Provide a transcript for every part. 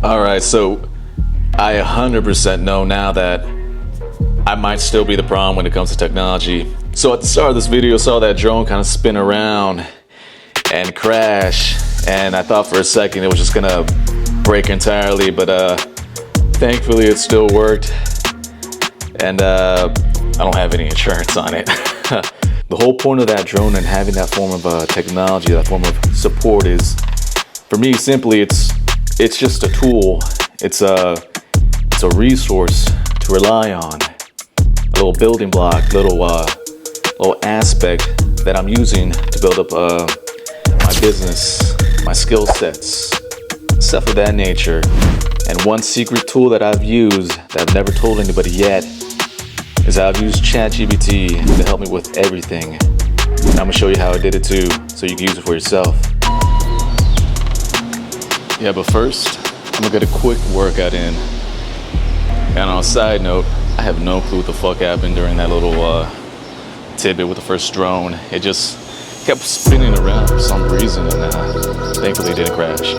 All right, so I 100% know now that I might still be the problem when it comes to technology. So at the start of this video, I saw that drone kind of spin around and crash, and I thought for a second it was just gonna break entirely, but thankfully it still worked, and I don't have any insurance on it. The whole point of that drone and having that form of technology, that form of support is, for me, simply it's just a tool. It's a resource to rely on, a little building block, little aspect that I'm using to build up my business, my skill sets, stuff of that nature. And one secret tool that I've used that I've never told anybody yet is I've used ChatGPT to help me with everything. And I'm gonna show you how I did it too, so you can use it for yourself. Yeah, but first, I'm gonna get a quick workout in. And on a side note, I have no clue what the fuck happened during that little tidbit with the first drone. It just kept spinning around for some reason, and thankfully it didn't crash.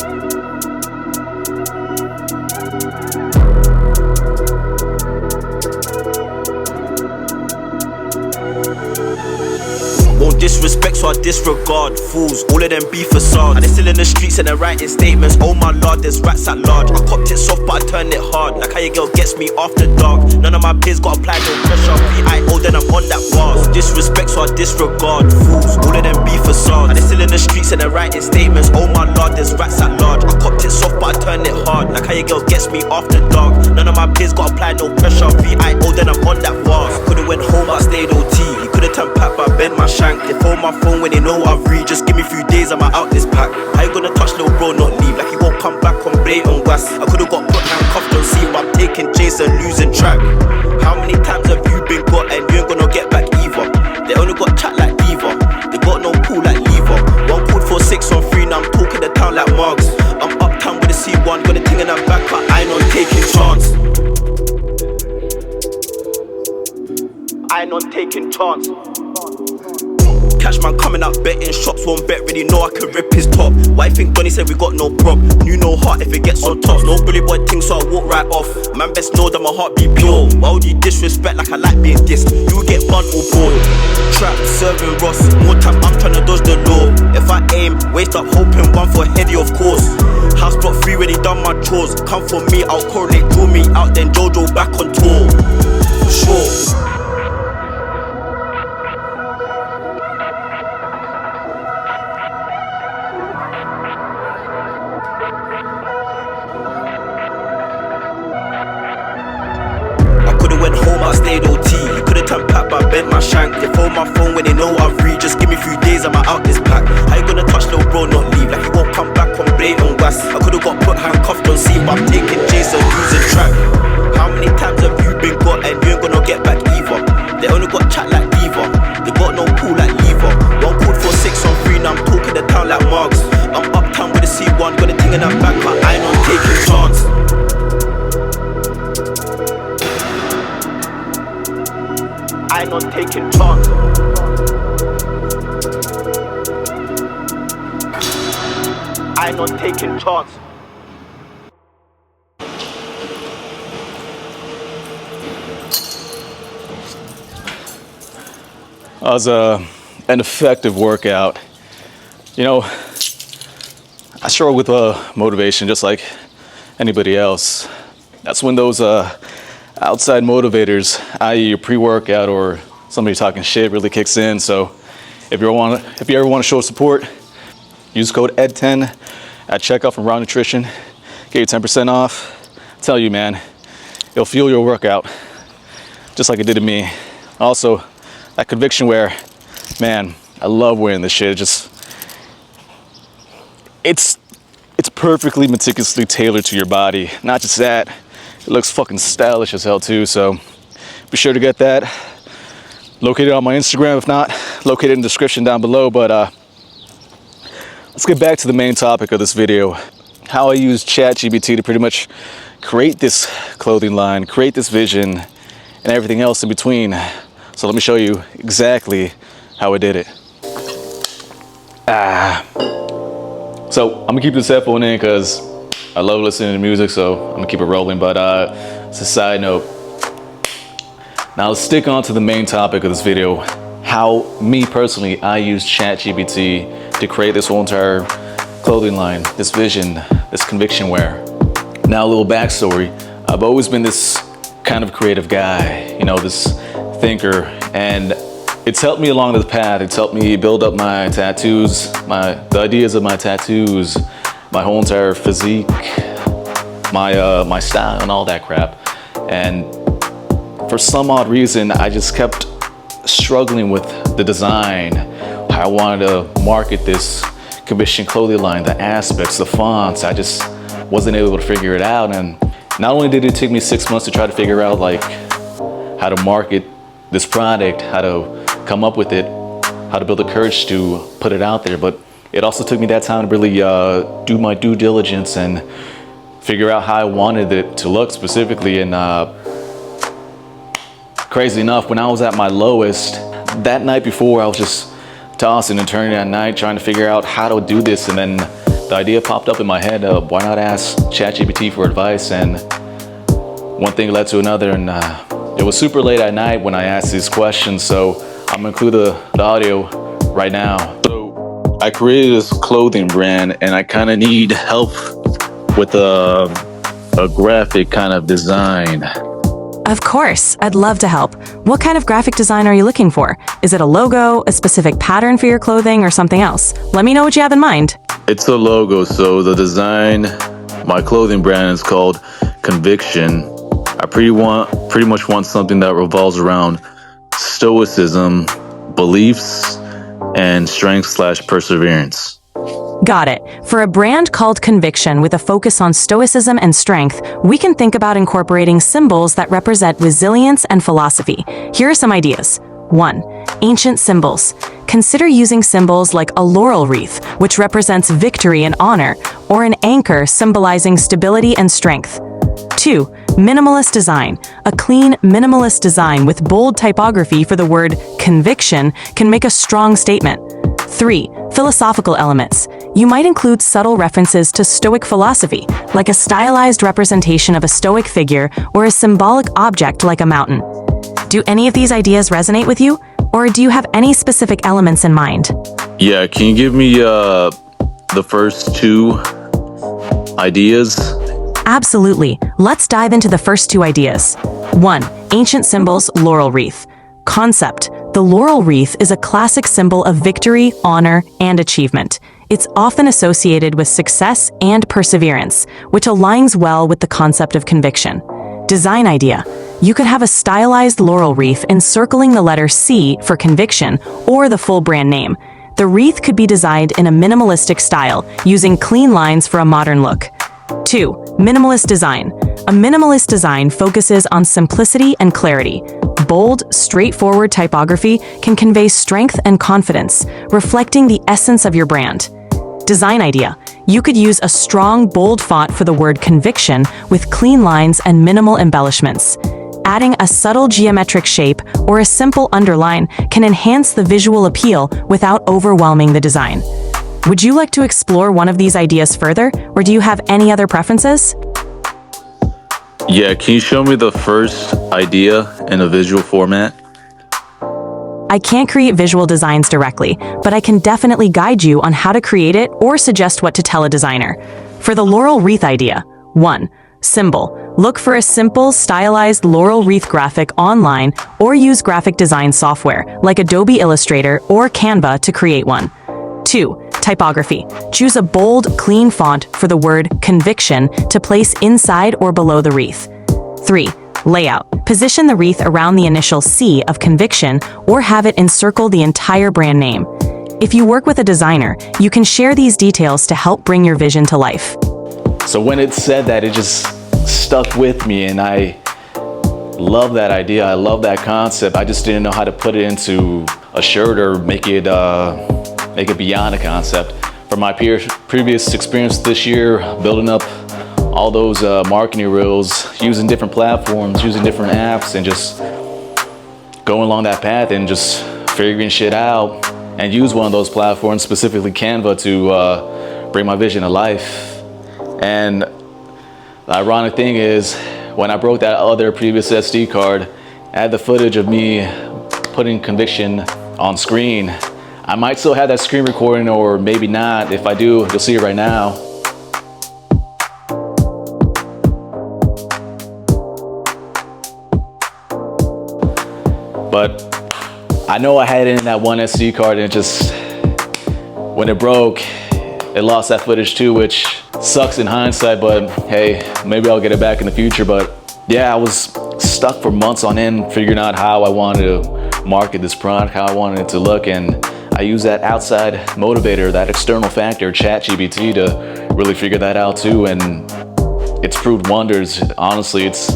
Won't disrespect, so I disregard fools, all of them be facades. And they still in the streets and they're writing statements. Oh my lord, there's rats at large. I copped it soft, but I turned it hard. Like how your girl gets me after dark. None of my peers got applied no pressure. VIO, then I'm on that bars. Disrespect, so I disregard fools, all of them be facades. And they still in the streets and they're writing statements. Oh my lord, there's rats at large. I copped it soft, but I turned it hard. Like how your girl gets me after dark. None of my peers got applied no pressure. VIO, then I'm on that bars. Could've went home, but I stayed OT. You could've turned pack, but I bent my shank. They phone my phone when they know I've read. Just give me a few days, I'm out this pack. How you gonna touch little bro, not leave? Like he won't come back on blatant gas. I could've got put handcuffed on scene, but I'm taking chase and losing track. How many times have you been got and you ain't gonna get back either? They only got chat like Diva. They got no pool like Lever. One pulled for 6 on 3, now I'm talking the town like Marks. I'm uptown with a C1, got a thing in her back, but I ain't on taking chance. I ain't on taking chance. Cash man coming out betting shops, won't bet really know I can rip his top. Why you think Donny said we got no prop? You know heart if it gets on tops. No bully boy thing, so I walk right off. Man best know that my heart be pure. Why would you disrespect like I like being dissed? You get bun or bored. Trap, serving Ross, more time I'm tryna dodge the law. If I aim, waste up hoping one for heady of course. House block free when he done my chores. Come for me, I'll correlate, draw me out, then Jojo back on tour. For sure. I stayed OT, you could've turned pack, but I bent my shank. They phone my phone when they know I've read. Just give me a few days, I'm out this pack. How you gonna touch little bro, not leave? Like he won't come back on blatant gas. I could've got put handcuffed on scene, but I'm taking chase and losing track. How many times have you been got and you ain't gonna get back either? They only got chat like Diva. They got no pool like Lever. One pulled for 6 on 3, now I'm talking the town like Marks. I'm uptown with a C1, got a thing in her back, but I ain't on taking chance. I ain't not taking chance. I ain't not taking chance. That was an effective workout. You know, I struggle with motivation just like anybody else. That's when those outside motivators, i.e. your pre-workout or somebody talking shit, really kicks in. So if you ever want to show support, use code ED10 at checkout from Raw Nutrition. Get you 10% off. I tell you, man, it'll fuel your workout just like it did to me. Also, that conviction wear, man, I love wearing this shit. It's perfectly meticulously tailored to your body. Not just that, it looks fucking stylish as hell too, so be sure to get that. Located on my Instagram, if not, located in the description down below. But let's get back to the main topic of this video. How I use ChatGPT to pretty much create this clothing line, create this vision, and everything else in between. So let me show you exactly how I did it. So I'm gonna keep this headphone in because I love listening to music, so I'm gonna keep it rolling, but it's a side note. Now let's stick on to the main topic of this video, how me personally, I use ChatGPT to create this whole entire clothing line, this vision, this conviction wear. Now a little backstory, I've always been this kind of creative guy, you know, this thinker, and it's helped me along this path. It's helped me build up my tattoos, the ideas of my tattoos, my whole entire physique, my style and all that crap. And for some odd reason, I just kept struggling with the design, how I wanted to market this conviction clothing line, the aspects, the fonts. I just wasn't able to figure it out. And not only did it take me 6 months to try to figure out like how to market this product, how to come up with it, how to build the courage to put it out there, but it also took me that time to really do my due diligence and figure out how I wanted it to look specifically. And crazy enough, when I was at my lowest, that night before, I was just tossing and turning at night trying to figure out how to do this, and then the idea popped up in my head of why not ask ChatGPT for advice, and one thing led to another, and it was super late at night when I asked these questions, so I'm gonna include the audio right now. So I created this clothing brand, and I kind of need help with a graphic kind of design. Of course, I'd love to help. What kind of graphic design are you looking for? Is it a logo, a specific pattern for your clothing, or something else? Let me know what you have in mind. It's a logo, so the design, my clothing brand is called Conviction. I pretty much want something that revolves around stoicism, beliefs, and strength/perseverance. Got it. For a brand called Conviction with a focus on stoicism and strength, we can think about incorporating symbols that represent resilience and philosophy. Here are some ideas. 1. Ancient symbols. Consider using symbols like a laurel wreath, which represents victory and honor, or an anchor symbolizing stability and strength. 2. Minimalist design. A clean, minimalist design with bold typography for the word conviction can make a strong statement. 3. Philosophical elements. You might include subtle references to Stoic philosophy, like a stylized representation of a Stoic figure or a symbolic object like a mountain. Do any of these ideas resonate with you, or do you have any specific elements in mind? Yeah, can you give me the first two ideas? Absolutely. Let's dive into the first two ideas. 1. Ancient symbols, laurel wreath. Concept. The laurel wreath is a classic symbol of victory, honor, and achievement. It's often associated with success and perseverance, which aligns well with the concept of conviction. Design idea. You could have a stylized laurel wreath encircling the letter C for conviction or the full brand name. The wreath could be designed in a minimalistic style, using clean lines for a modern look. 2. Minimalist design. A minimalist design focuses on simplicity and clarity. Bold, straightforward typography can convey strength and confidence, reflecting the essence of your brand. Design idea. You could use a strong, bold font for the word conviction with clean lines and minimal embellishments. Adding a subtle geometric shape or a simple underline can enhance the visual appeal without overwhelming the design. Would you like to explore one of these ideas further, or do you have any other preferences? Yeah, can you show me the first idea in a visual format? I can't create visual designs directly, but I can definitely guide you on how to create it or suggest what to tell a designer. For the laurel wreath idea, 1. Symbol. Look for a simple, stylized laurel wreath graphic online or use graphic design software like Adobe Illustrator or Canva to create one. 2. Typography. Choose a bold, clean font for the word conviction to place inside or below the wreath. 3. Layout. Position the wreath around the initial C of conviction or have it encircle the entire brand name. If you work with a designer, you can share these details to help bring your vision to life. So when it said that, it just stuck with me, and I love that idea. I love that concept. I just didn't know how to put it into a shirt or make it beyond a concept. From my previous experience this year, building up all those marketing reels, using different platforms, using different apps, and just going along that path and just figuring shit out, and use one of those platforms, specifically Canva, to bring my vision to life. And the ironic thing is, when I broke that other previous SD card, I had the footage of me putting conviction on screen. I might still have that screen recording, or maybe not. If I do, you'll see it right now. But I know I had it in that one SD card, and it just, when it broke, it lost that footage too, which sucks in hindsight, but hey, maybe I'll get it back in the future. But yeah, I was stuck for months on end figuring out how I wanted to market this product, how I wanted it to look, and I used that outside motivator, that external factor, ChatGPT, to really figure that out too, and it's proved wonders. Honestly, it's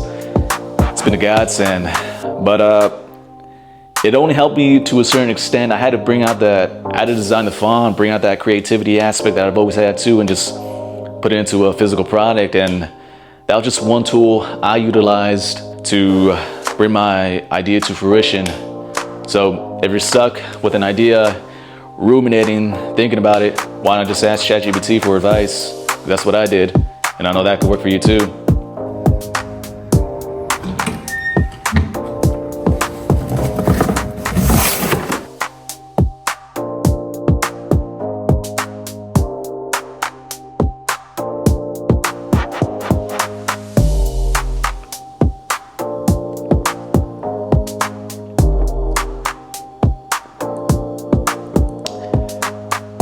been a godsend. But it only helped me to a certain extent. I had to design the font, bring out that creativity aspect that I've always had too, and just put it into a physical product. And that was just one tool I utilized to bring my idea to fruition. So if you're stuck with an idea, ruminating, thinking about it, why not just ask ChatGPT for advice? That's what I did, and I know that could work for you too.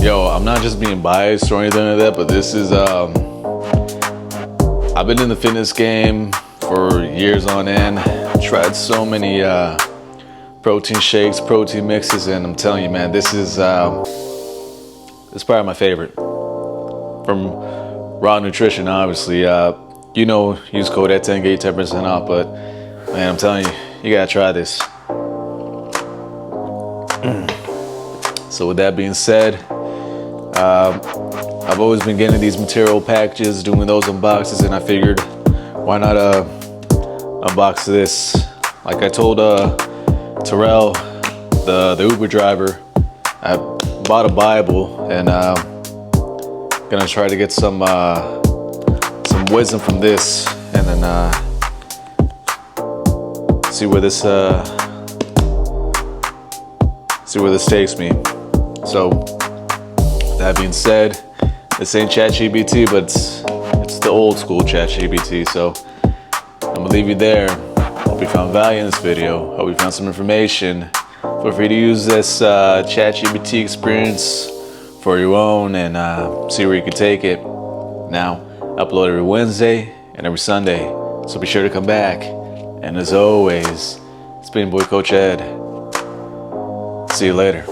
Yo, I'm not just being biased or anything like that, but this is, I've been in the fitness game for years on end, tried so many protein shakes, protein mixes, and I'm telling you, man, this is probably my favorite. From Raw Nutrition, obviously. You know, use code at10, get 10% off, but man, I'm telling you, you gotta try this. So with that being said, I've always been getting these material packages, doing those unboxes, and I figured, why not unbox this? Like I told Terrell, the Uber driver, I bought a Bible, and gonna try to get some wisdom from this, and then see where this takes me. So that being said, this ain't ChatGPT, but it's the old school ChatGPT. So I'm gonna leave you there. Hope you found value in this video. Hope you found some information. Feel free to use this ChatGPT experience for your own, and see where you can take it. Now, upload every Wednesday and every Sunday, so be sure to come back. And as always, it's been your boy Coach Ed. See you later.